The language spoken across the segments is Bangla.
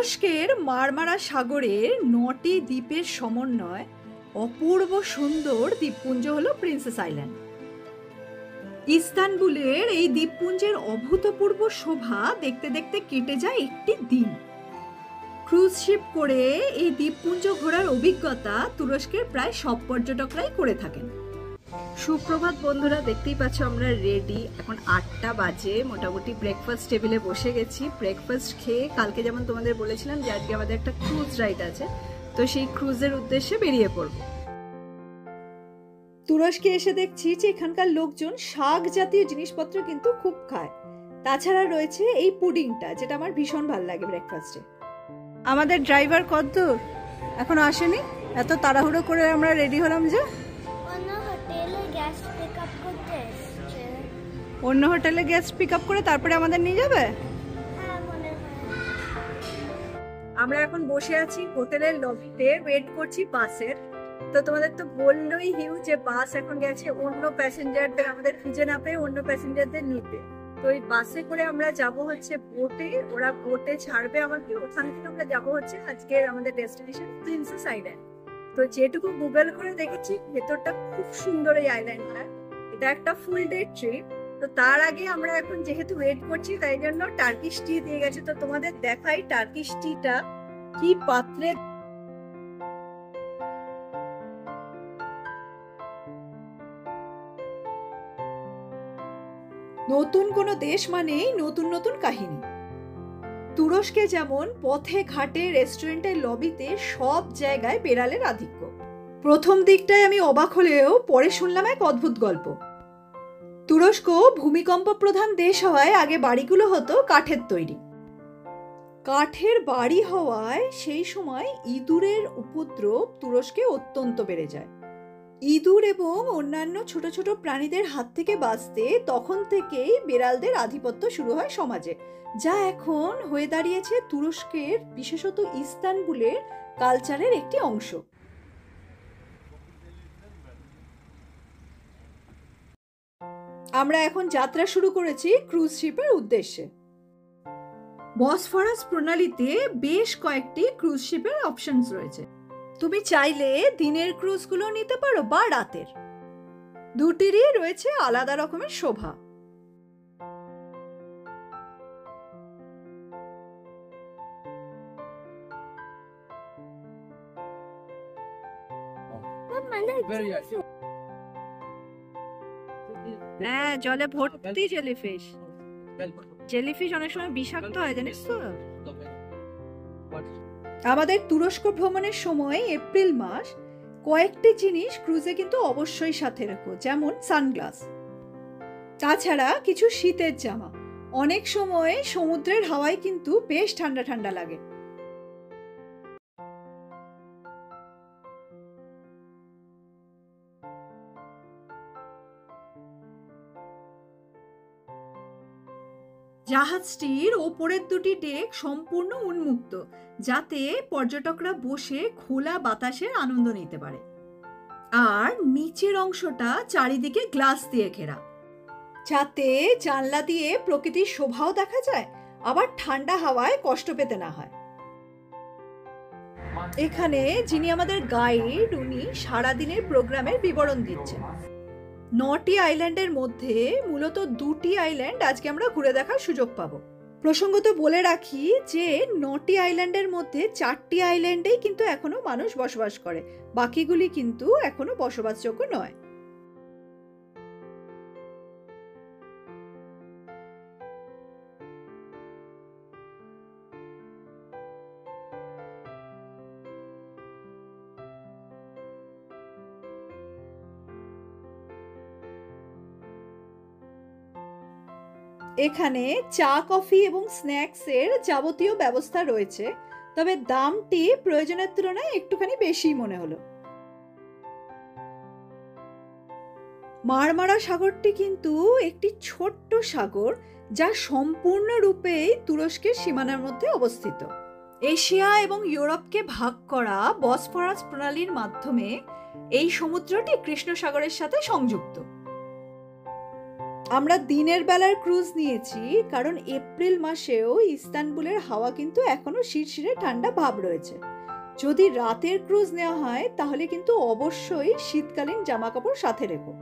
তুরস্কের মারমারা সাগরের ৯টি দ্বীপের সমন্বয় অপূর্ব সুন্দর দ্বীপপুঞ্জ হলো প্রিন্সেস আইল্যান্ড। ইস্তানবুলের এই দ্বীপপুঞ্জের অভূতপূর্ব শোভা দেখতে দেখতে কেটে যায় একটি দিন। ক্রুজ শিপ করে এই দ্বীপপুঞ্জ ঘোরার অভিজ্ঞতা তুরস্কের প্রায় সব পর্যটকরাই করে থাকেন। সুপ্রভাত বন্ধুরা, দেখতেই পাচ্ছ আমরা রেডি। এখন ৮টা বাজে, মোটামুটি ব্রেকফাস্ট টেবিলে বসে গেছি। ব্রেকফাস্ট খেয়ে কালকে যেমন তোমাদের বলেছিলাম যে আজকে আমাদের একটা ক্রুজ রাইড আছে, তো সেই ক্রুজের উদ্দেশ্যে বেরিয়ে পড়ব। তুরস্কে এসে দেখছি যে এখানকার লোকজন শাক জাতীয় জিনিসপত্র কিন্তু খুব খায়। তাছাড়া রয়েছে এই পুডিংটা, যেটা আমার ভীষণ ভালো লাগে ব্রেকফাস্টে। আমাদের ড্রাইভার কতদূর এখনো আসেনি? এত তাড়াহুড়ো করে আমরা রেডি হলাম যে অন্য হোটেলে গেস্ট পিক আপ করে তারপরে আমাদের নিয়ে যাবে। আমরা এখন বসে আছি হোটেলের লবিতে, ওয়েট করছি বাসের। তো তোমাদের তো বললোই হিউ যে বাস এখন গেছে অন্য প্যাসেঞ্জারদের আমাদের খুঁজে না পেয়ে অন্য প্যাসেঞ্জারদের নিতে। তো এই বাসে করে আমরা যাব হচ্ছে বোটে, ওরা বোটে ছাড়বে আমাকে, ওখান থেকে আমরা যাবো হচ্ছে আজকের আমাদের ডেস্টিনেশন প্রিন্সেস আইল্যান্ড। তো যেটুকু গুগল করে দেখেছি ভেতরটা খুব সুন্দর এই আইল্যান্ডটা, এটা একটা ফুল ডে ট্রিপ। তো তার আগে আমরা এখন যেহেতু ওয়েট করছি তাই জন্য টার্কিশ টি দিয়ে গেছে। তো তোমাদের দেখাই টার্কিশ টিটা কি পাত্রে। নতুন কোনো দেশ মানেই নতুন নতুন কাহিনী। তুরস্কে যেমন পথে ঘাটে রেস্টুরেন্টের লবিতে সব জায়গায় বেড়ালের আধিক্য। প্রথম দিকটায় আমি অবাক হলেও পরে শুনলাম এক অদ্ভুত গল্প। তুরস্ক ভূমিকম্প প্রধান দেশ হওয়ায় আগে বাড়িগুলো হতো কাঠের তৈরি। কাঠের বাড়ি হওয়ায় সেই সময় ইঁদুরের উপদ্রব তুরস্কে অত্যন্ত বেড়ে যায়। ইঁদুর এবং অন্যান্য ছোট ছোট প্রাণীদের হাত থেকে বাঁচতে তখন থেকেই বেড়ালদের আধিপত্য শুরু হয় সমাজে, যা এখন হয়ে দাঁড়িয়েছে তুরস্কের বিশেষত ইস্তানবুলের কালচারের একটি অংশ। আমরা এখন যাত্রা শুরু করেছি ক্রুজ শিপের উদ্দেশ্যে। বসফরাস প্রণালীতে বেশ কয়েকটি ক্রুজ শিপের অপশনস রয়েছে। তুমি চাইলে দিনের ক্রুজগুলো নিতে পারো বা রাতের, দুটিরই রয়েছে আলাদা রকমের শোভা। হ্যাঁ, জলে ভর্তি জেলিফিশ। জেলিফিশ অনেক সময় বিষাক্ত হয়, জানিস তো। আমাদের তুরস্ক ভ্রমণের সময় এপ্রিল মাস, কয়েকটি জিনিস ক্রুজে কিন্তু অবশ্যই সাথে রাখো, যেমন সানগ্লাস। তাছাড়া কিছু শীতের জামা। অনেক সময় সমুদ্রের হাওয়ায় কিন্তু বেশ ঠান্ডা ঠান্ডা লাগে। জাহাজটির ওপরের দুটি ডেক সম্পূর্ণ উন্মুক্ত, যাতে পর্যটকরা বসে খোলা বাতাসের আনন্দ নিতে পারে। আর নিচের অংশটা চারিদিকে গ্লাস দিয়ে ঘেরা, যাতে জানলা দিয়ে প্রকৃতির শোভাও দেখা যায়, আবার ঠান্ডা হাওয়ায় কষ্ট পেতে না হয়। এখানে যিনি আমাদের গাইড, উনি সারাদিনের প্রোগ্রামের বিবরণ দিচ্ছেন। ৯টি আইল্যান্ডের মধ্যে মূলত 2টি আইল্যান্ড আজকে আমরা ঘুরে দেখার সুযোগ পাবো। প্রসঙ্গত বলে রাখি যে ৯টি আইল্যান্ডের মধ্যে 4টি আইল্যান্ডেই কিন্তু এখনো মানুষ বসবাস করে, বাকিগুলি কিন্তু এখনো বসবাসযোগ্য নয়। এখানে চা, কফি এবং স্ন্যাক্সের যাবতীয় ব্যবস্থা রয়েছে, তবে দামটি প্রয়োজনের তুলনায় একটুখানি বেশি মনে হলো। মারমারা সাগরটি কিন্তু একটি ছোট্ট সাগর, যা সম্পূর্ণরূপেই তুরস্কের সীমানার মধ্যে অবস্থিত। এশিয়া এবং ইউরোপকে ভাগ করা বসফরাস প্রণালীর মাধ্যমে এই সমুদ্রটি কৃষ্ণ সাগরের সাথে সংযুক্ত। আমরা দিনের বেলার ক্রুজ নিয়েছি, কারণ এপ্রিল মাসেও ইস্তানবুলের হাওয়া কিন্তু এখনো শিরশিরে ঠান্ডা ভাব রয়েছে। যদি রাতের ক্রুজ নেওয়া হয় তাহলে কিন্তু অবশ্যই শীতকালীন জামা কাপড় সাথে রেখো।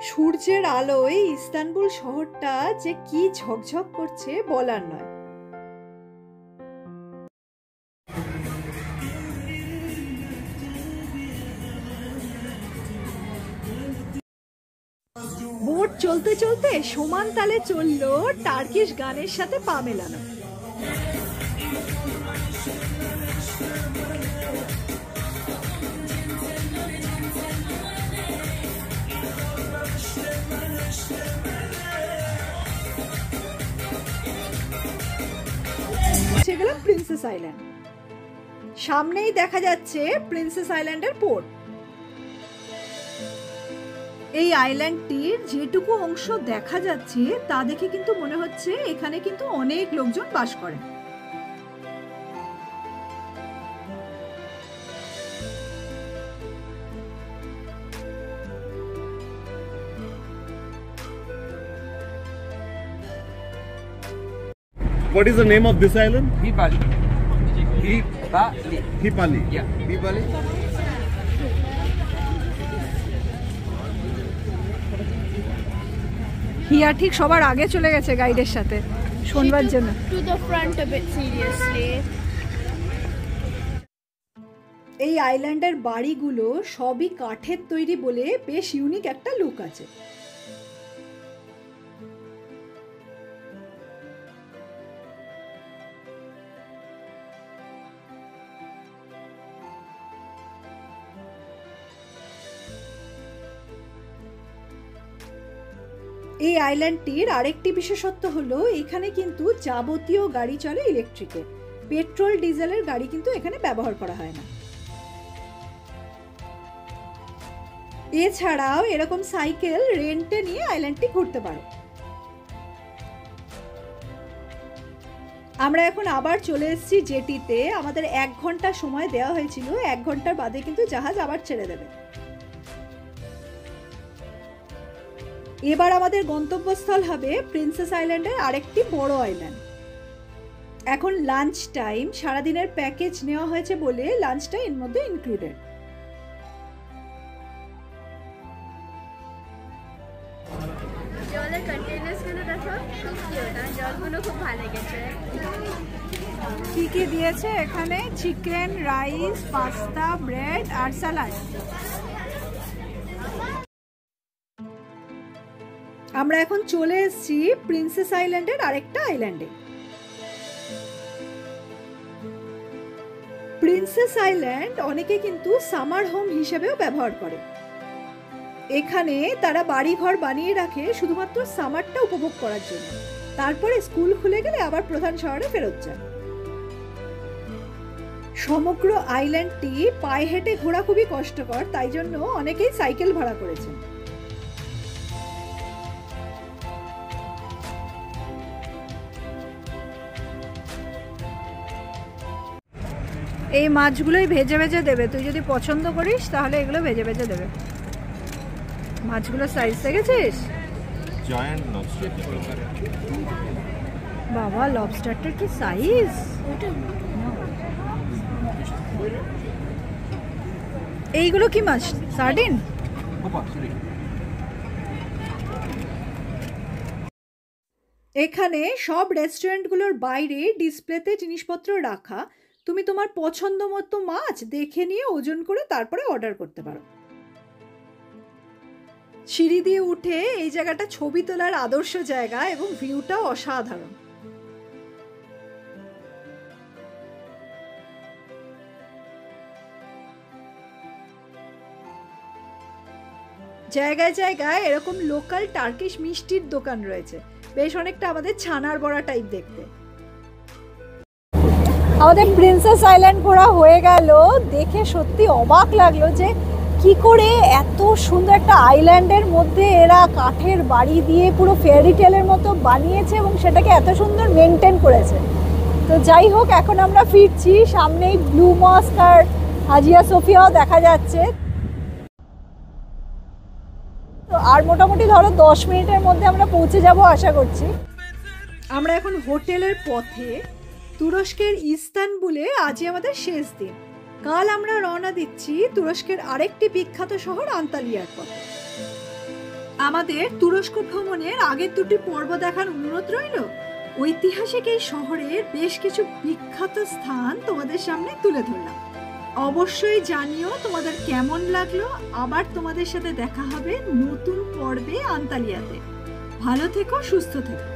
সূর্যের আলোয় ইস্তানবুল শহরটা যে কি ঝকঝক করছে বলার নয়। বোট চলতে চলতে সমান তালে চললো টার্কিশ গানের সাথে পা মেলানো। সেগুলো প্রিন্সেস আইল্যান্ড, সামনেই দেখা যাচ্ছে প্রিন্সেস আইল্যান্ডের পোর্ট। এই আইল্যান্ডটির যেটুকু অংশ দেখা যাচ্ছে তা দেখে কিন্তু মনে হচ্ছে এখানে কিন্তু অনেক লোকজন বাস করেন। What is the name of this island? Hipali. Hipali. Hipali. Yeah. Hipali. হিয়া ঠিক সবার আগে চলে গেছে গাইডের সাথে শোনবার জন্য। To the front a bit seriously. এই আইল্যান্ডের বাড়িগুলো সবই কাঠের তৈরি বলে বেশ ইউনিক একটা লুক আছে। এই আইল্যান্ডটির আরেকটি বিশেষত্ব হলো এখানে কিন্তু যাবতীয় গাড়ি চলে ইলেকট্রিকে, পেট্রোল ডিজেলের গাড়ি কিন্তু এখানে ব্যবহার করা হয় না। এছাড়াও এরকম সাইকেল রেন্টে নিয়ে আইল্যান্ডটি ঘুরতে পারো। আমরা এখন আবার চলে এসেছি জেটিতে। আমাদের 1 ঘন্টা সময় দেওয়া হয়েছিল, 1 ঘন্টার বাদে কিন্তু জাহাজ আবার ছেড়ে দেবে। এবার আমাদের গন্তব্যস্থল হবে প্রিন্সেস আইল্যান্ডের আরেকটি বড় আইল্যান্ড। এখন লাঞ্চ টাইম, সারাদিনের প্যাকেজ নেওয়া হয়েছে বলে লাঞ্চটা এর মধ্যে ইনক্লুডেড। জলের কন্টেইনারসগুলো দেখো, খুব কিউট, আর জলগুলো খুব ভালো লেগেছে। কি কি দিয়েছে এখানে? চিকেন, রাইস, পাস্তা, ব্রেড আর স্যালাড। আমরা এখন চলে এসেছি প্রিন্সেস আইল্যান্ডের আরেকটা আইল্যান্ডে। প্রিন্সেস আইল্যান্ড অনেকে কিন্তু সামার হোম হিসেবেও ব্যবহার করে। এখানে তারা বাড়িঘর বানিয়ে রাখে শুধুমাত্র সামারটা উপভোগ করার জন্য, তারপরে স্কুল খুলে গেলে আবার প্রধান শহরে ফেরত যায়। সমগ্র আইল্যান্ডটি পায়ে হেঁটে ঘোরা খুবই কষ্টকর, তাই জন্য অনেকেই সাইকেল ভাড়া করেছেন। এই মাছগুলোই ভেজে ভেজে দেবে, তুই যদি পছন্দ করিস তাহলে এগুলো ভেজে ভেজে দেবে। মাছগুলোর সাইজ দেখেছিস? Giant lobster. বাবা, লবস্টারটার কি সাইজ! এইগুলো কি মাছ? সার্ডিন? এখানে সব রেস্টুরেন্টগুলোর বাইরে ডিসপ্লেতে জিনিসপত্র রাখা, তুমি তোমার পছন্দ মতো মাছ দেখে নিয়ে ওজন করে তারপরে অর্ডার করতে পারো। সিঁড়ি দিয়ে উঠে এই জায়গাটা ছবি তোলার আদর্শ জায়গা এবং ভিউটা অসাধারণ। জায়গায় জায়গায় এরকম লোকাল টার্কিশ মিষ্টির দোকান রয়েছে, বেশ অনেকটা আমাদের ছানার বড়া টাইপ দেখতে। আমাদের প্রিন্সেস আইল্যান্ড ঘোরা হয়ে গেল। দেখে সত্যি অবাক লাগলো যে কি করে এত সুন্দর একটা আইল্যান্ডের মধ্যে এরা কাঠের বাড়ি দিয়ে পুরো ফেয়ারি টেলের মতো বানিয়েছে এবং সেটাকে এত সুন্দর মেনটেন করেছে। তো যাই হোক, এখন আমরা ফিরছি। সামনেই ব্লু মস্ক আর হাজিয়া সোফিয়াও দেখা যাচ্ছে। তো আর মোটামুটি ধরো 10 মিনিটের মধ্যে আমরা পৌঁছে যাব আশা করছি। আমরা এখন হোটেলের পথে। তুরস্কের ইস্তানবুলে আজই আমাদের শেষ দিন। কাল আমরা রওনা দিচ্ছি তুরস্কের আরেকটি বিখ্যাত শহর আন্তালিয়ার পথে। আমাদের তুরস্ক ভ্রমণের আগের দুটি পর্ব দেখার অনুরোধ রইল। ঐতিহাসিক এই শহরের বেশ কিছু বিখ্যাত স্থান তোমাদের সামনে তুলে ধরলাম। অবশ্যই জানিও তোমাদের কেমন লাগলো। আবার তোমাদের সাথে দেখা হবে নতুন পর্বে আন্তালিয়াতে। ভালো থেকো, সুস্থ থেকো।